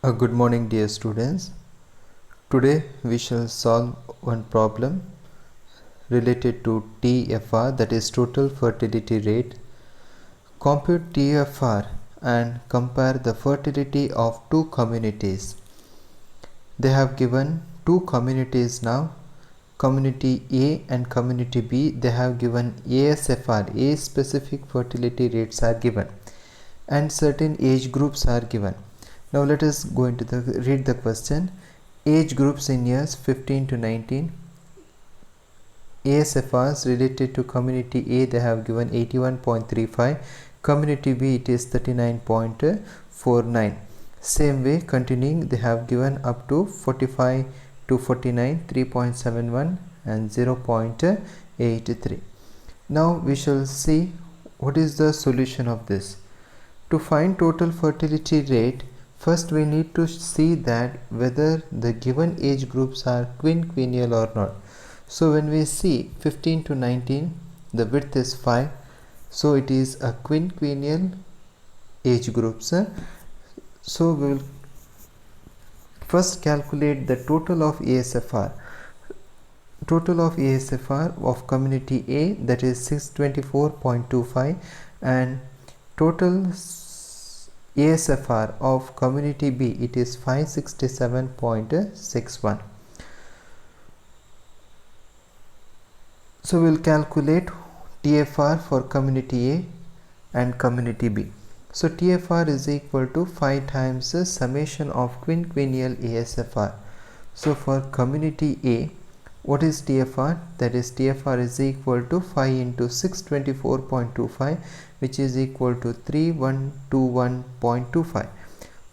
Good morning, dear students. Today we shall solve one problem related to TFR, that is total fertility rate. Compute TFR and compare the fertility of two communities. They have given two communities now, community A and community B. They have given ASFR, age specific fertility rates are given, and certain age groups are given. Now let us go into read the question. Age groups in years 15 to 19. ASFRs related to community A, they have given 81.35, community B it is 39.49. Same way continuing, they have given up to 45 to 49, 3.71 and 0.83. Now we shall see what is the solution of this. To find total fertility rate, first we need to see that whether the given age groups are quinquennial or not. So when we see 15 to 19, the width is 5, so it is a quinquennial age groups. So we will first calculate the total of ASFR. Total of ASFR of community A, that is 624.25, and total ASFR of community B, it is 567.61. So we will calculate TFR for community A and community B. So TFR is equal to 5 times the summation of quinquennial ASFR. So for community A, what is TFR? That is TFR is equal to 5 into 624.25, which is equal to 3121.25.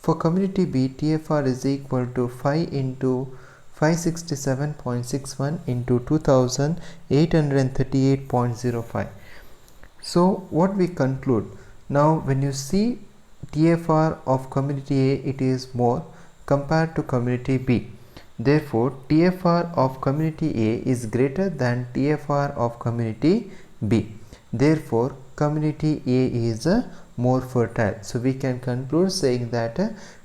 For community B, TFR is equal to 5 into 567.61 into 2838.05. So what we conclude, now when you see TFR of community A, it is more compared to community B. Therefore, TFR of community A is greater than TFR of community B. Therefore, community A is more fertile. So we can conclude saying that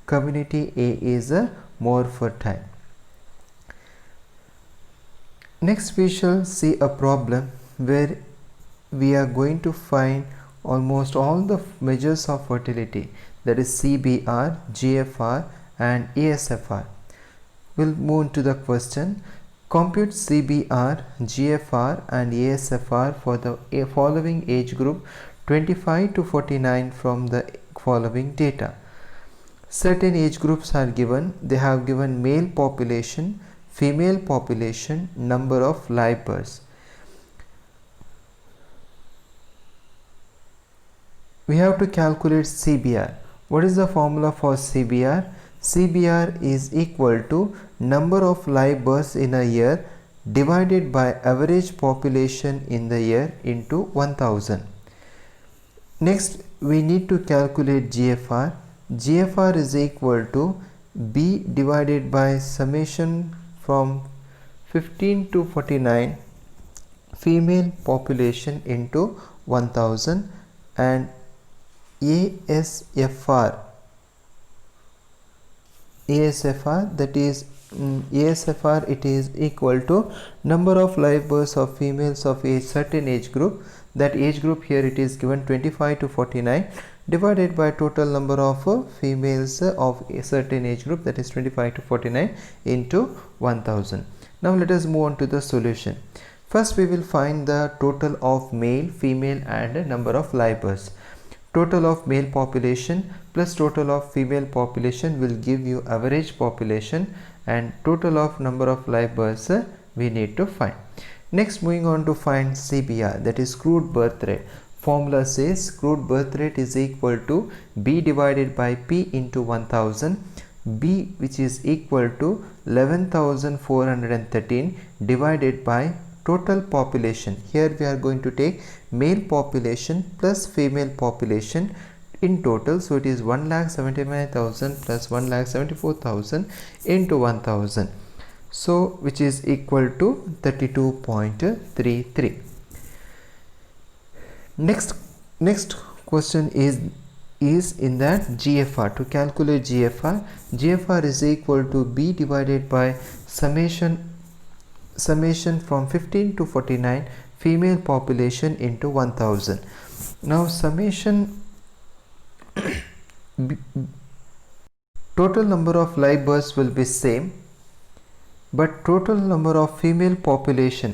community A is more fertile. Next we shall see a problem where we are going to find almost all the measures of fertility, that is CBR, GFR and ASFR. We'll move to the question. Compute CBR, GFR and ASFR for the following age group 25 to 49 from the following data. Certain age groups are given. They have given male population, female population, number of live births. We have to calculate CBR. What is the formula for CBR? CBR is equal to number of live births in a year divided by average population in the year into 1000. Next we need to calculate GFR. GFR is equal to B divided by summation from 15 to 49 female population into 1000, and ASFR that is ASFR it is equal to number of live births of females of a certain age group. That age group here it is given 25 to 49 divided by total number of females of a certain age group, that is 25 to 49 into 1000. Now let us move on to the solution. First we will find the total of male, female and number of live births. Total of male population plus total of female population will give you average population, and total of number of live births we need to find. Next moving on to find CBR, that is crude birth rate. Formula says crude birth rate is equal to B divided by P into 1000. B which is equal to 11,413 divided by total population. Here we are going to take male population plus female population in total, so it is 1,79,000 plus 1,74,000 into 1000, so which is equal to 32.33. Next question is is in that GFR. To calculate GFR is equal to B divided by summation from 15 to 49 female population into 1000. Now summation total number of live births will be same, but total number of female population,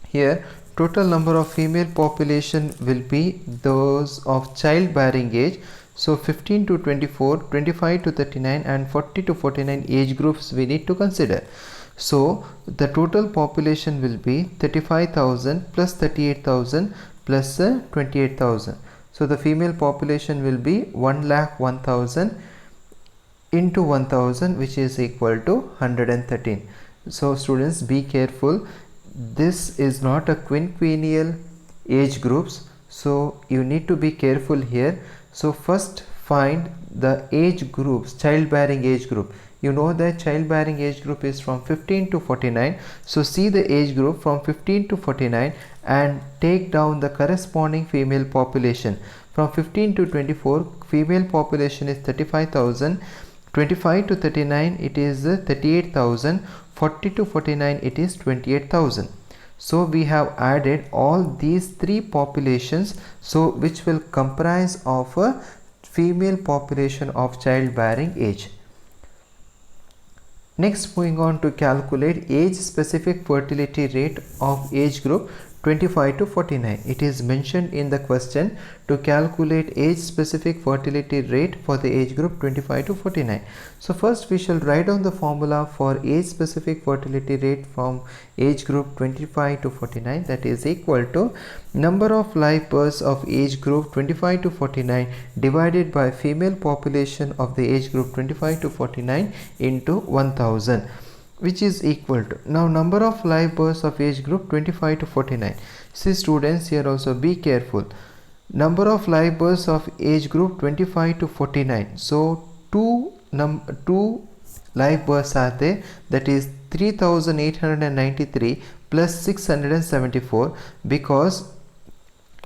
here total number of female population will be those of childbearing age. So 15 to 24, 25 to 39 and 40 to 49 age groups we need to consider. So the total population will be 35,000 plus 38,000 plus 28,000. So the female population will be 1,01,000 into 1000, which is equal to 113. So students, be careful. This is not a quinquennial age groups, so you need to be careful here. So first find the age groups, childbearing age group. You know that childbearing age group is from 15 to 49. So see the age group from 15 to 49 and take down the corresponding female population. From 15 to 24, female population is 35,000. 25 to 39 it is 38,000. 40 to 49 it is 28,000. So we have added all these three populations, so which will comprise of a female population of childbearing age. Next, moving on to calculate age specific fertility rate of age group 25 to 49. It is mentioned in the question to calculate age specific fertility rate for the age group 25 to 49. So first we shall write down the formula for age specific fertility rate from age group 25 to 49, that is equal to number of live births of age group 25 to 49 divided by female population of the age group 25 to 49 into 1000, which is equal to, now number of live births of age group 25 to 49. See students, here also be careful. Number of live births of age group 25 to 49. So two live births are there, that is 3893 plus 674, because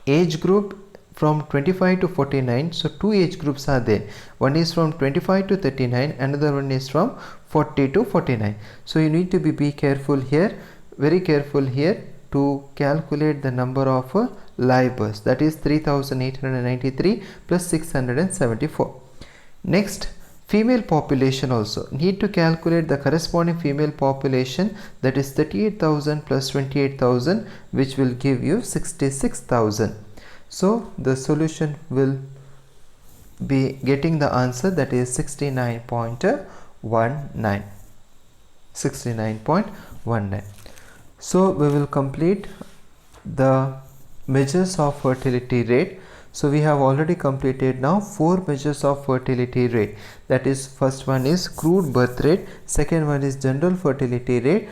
age group from 25 to 49, so two age groups are there. One is from 25 to 39, another one is from 40 to 49. So you need to be careful here, very careful here, to calculate the number of live births, that is 3893 plus 674. Next, female population also need to calculate the corresponding female population, that is 38,000 plus 28,000, which will give you 66,000. So the solution will be getting the answer, that is 69.19. 69.19. So we will complete the measures of fertility rate. So we have already completed now 4 measures of fertility rate, that is first one is crude birth rate, second one is general fertility rate,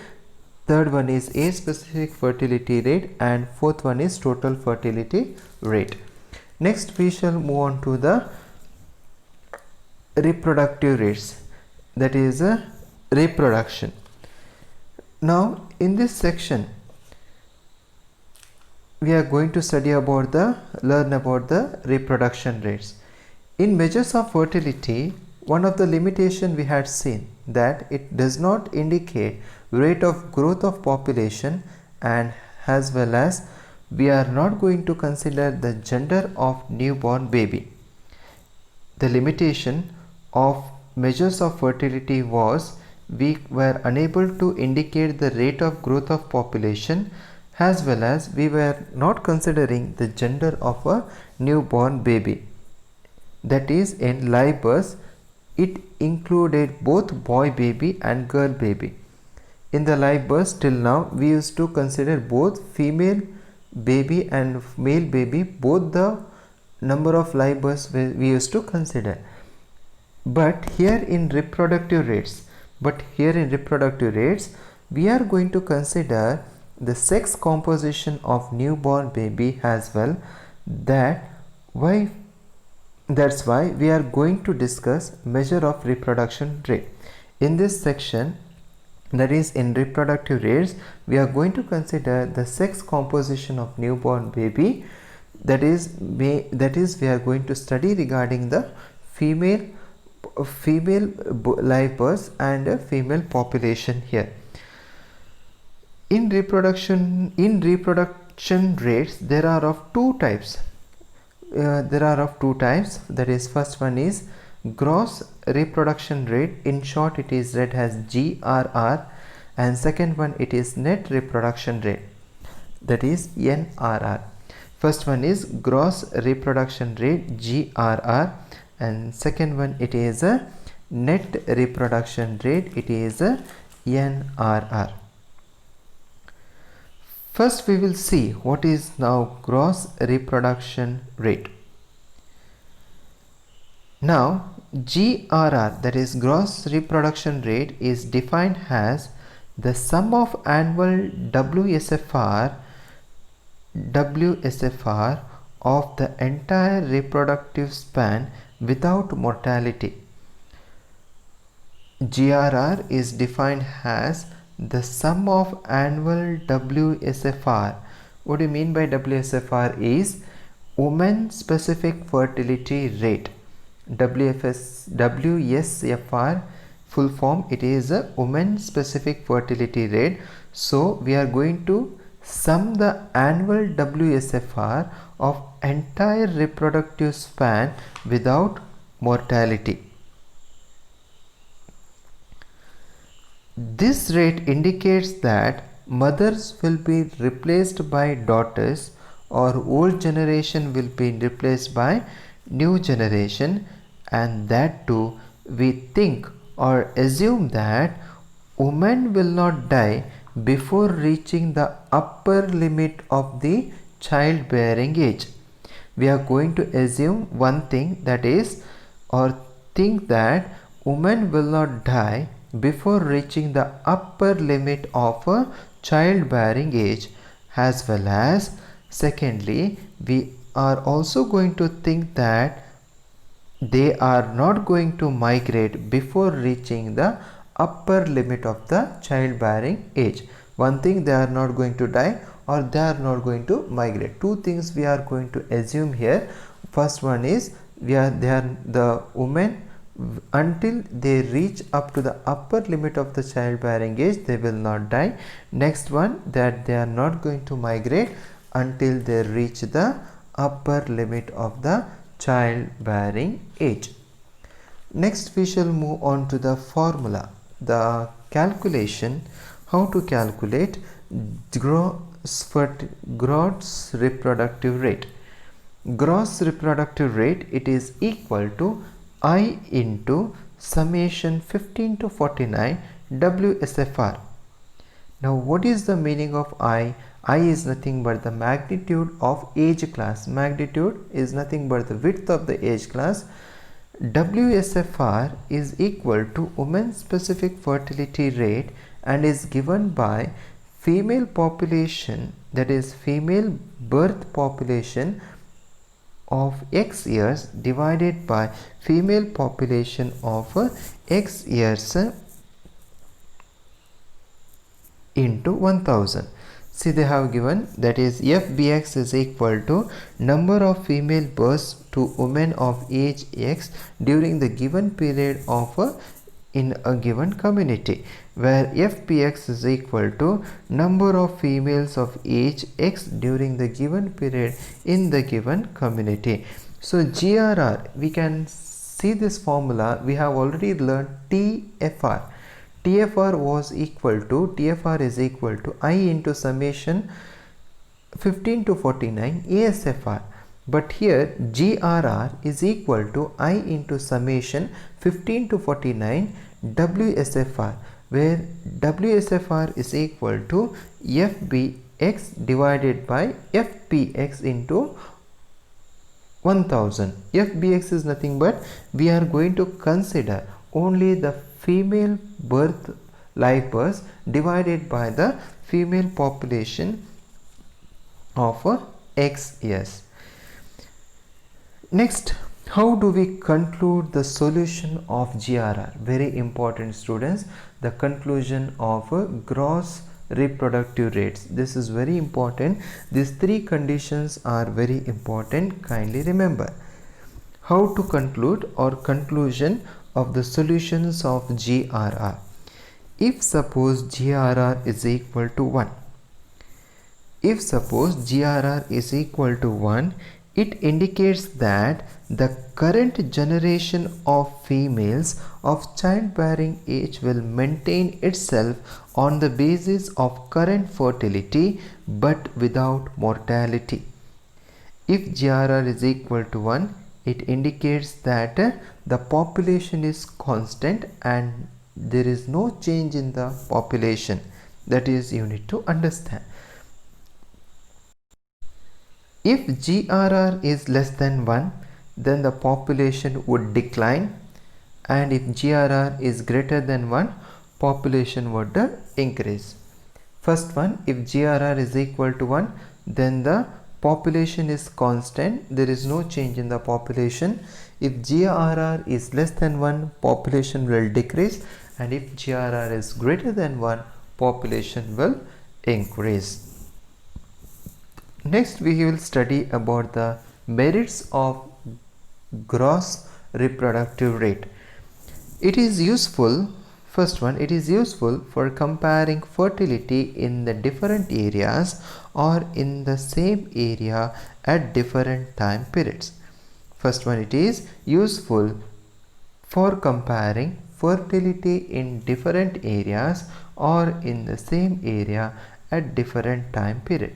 third one is age specific fertility rate, and fourth one is total fertility rate. Next we shall move on to the reproductive rates, that is reproduction. Now in this section we are going to learn about the reproduction rates. In measures of fertility, one of the limitation we had seen that it does not indicate rate of growth of population, and as well as we are not going to consider the gender of newborn baby. The limitation of measures of fertility was we were unable to indicate the rate of growth of population, as well as we were not considering the gender of a newborn baby. That is, in live births it included both boy baby and girl baby. In the live births till now we used to consider both female baby and male baby, both the number of live births we used to consider. But here in reproductive rates, we are going to consider the sex composition of newborn baby as well. That's why we are going to discuss measure of reproduction rate. In this section, that is in reproductive rates, we are going to consider the sex composition of newborn baby that is we are going to study regarding the female live births and female population here. In reproduction rates, there are of two types. That is, first one is gross reproduction rate. In short, it is read as GRR, and second one, it is net reproduction rate, that is NRR. First one is gross reproduction rate, GRR, and second one, it is a net reproduction rate, it is a NRR. First we will see what is now gross reproduction rate. Now GRR, that is gross reproduction rate, is defined as the sum of annual WSFR of the entire reproductive span without mortality. GRR is defined as the sum of annual WSFR. What do you mean by WSFR? Is woman specific fertility rate. WSFR full form, it is a woman specific fertility rate. So we are going to sum the annual WSFR of entire reproductive span without mortality. This rate indicates that mothers will be replaced by daughters, or old generation will be replaced by new generation, and that too we think or assume that women will not die before reaching the upper limit of the childbearing age. We are going to assume one thing, that is, or think that women will not die before reaching the upper limit of a childbearing age, as well as secondly we are also going to think that they are not going to migrate before reaching the upper limit of the childbearing age. One thing, they are not going to die or they are not going to migrate. Two things we are going to assume here. First one is the women, until they reach up to the upper limit of the childbearing age, they will not die. Next one, that they are not going to migrate until they reach the upper limit of the childbearing age. Next we shall move on to the formula, the calculation, how to calculate gross reproductive rate. Gross reproductive rate, it is equal to I into summation 15 to 49 WSFR. Now what is the meaning of I? I is nothing but the magnitude of age class. Magnitude is nothing but the width of the age class. WSFR is equal to woman specific fertility rate and is given by female population, that is female birth population of X years divided by female population of X years into 1000. See, they have given, that is FBX is equal to number of female births to women of age X during the given period of in a given community, where FPX is equal to number of females of age X during the given period in the given community. So GRR, we can see this formula, we have already learned TFR. TFR is equal to I into summation 15 to 49 ASFR. But here GRR is equal to I into summation 15 to 49 WSFR, where WSFR is equal to FBX divided by FPX into 1000. FBX is nothing but we are going to consider only the female live births divided by the female population of X years. Next, how do we conclude the solution of GRR? Very important, students. The conclusion of gross reproductive rates. This is very important. These three conditions are very important. Kindly remember. How to conclude or conclusion of the solutions of GRR. If suppose GRR is equal to 1. If suppose GRR is equal to 1, it indicates that the current generation of females of childbearing age will maintain itself on the basis of current fertility but without mortality. If GRR is equal to 1, it indicates that the population is constant and there is no change in the population. That is, you need to understand. If GRR is less than 1, then the population would decline, and if GRR is greater than 1, population would increase. First one, if GRR is equal to 1, then the population is constant, there is no change in the population. If GRR is less than 1, population will decrease, and if GRR is greater than 1, population will increase. Next we will study about the merits of gross reproductive rate. It is useful, first one, it is useful for comparing fertility in the different areas or in the same area at different time periods. First one, it is useful for comparing fertility in different areas or in the same area at different time period.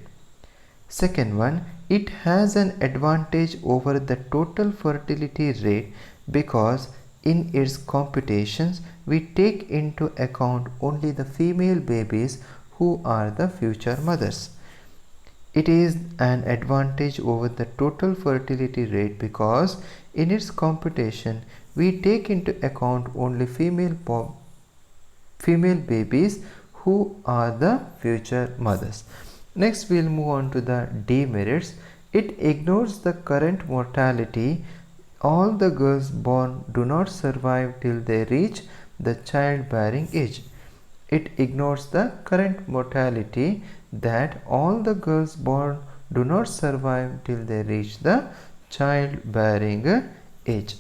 Second one, it has an advantage over the total fertility rate because in its computations we take into account only the female babies who are the future mothers. It is an advantage over the total fertility rate because in its computation we take into account only female babies who are the future mothers. Next we will move on to the demerits. It ignores the current mortality. All the girls born do not survive till they reach the childbearing age. It ignores the current mortality that all the girls born do not survive till they reach the childbearing age.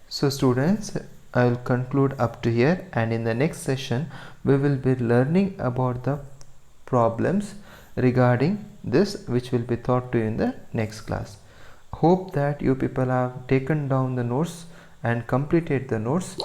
So students, I will conclude up to here, and in the next session we will be learning about the problems regarding this, which will be taught to you in the next class. Hope that you people have taken down the notes and completed the notes.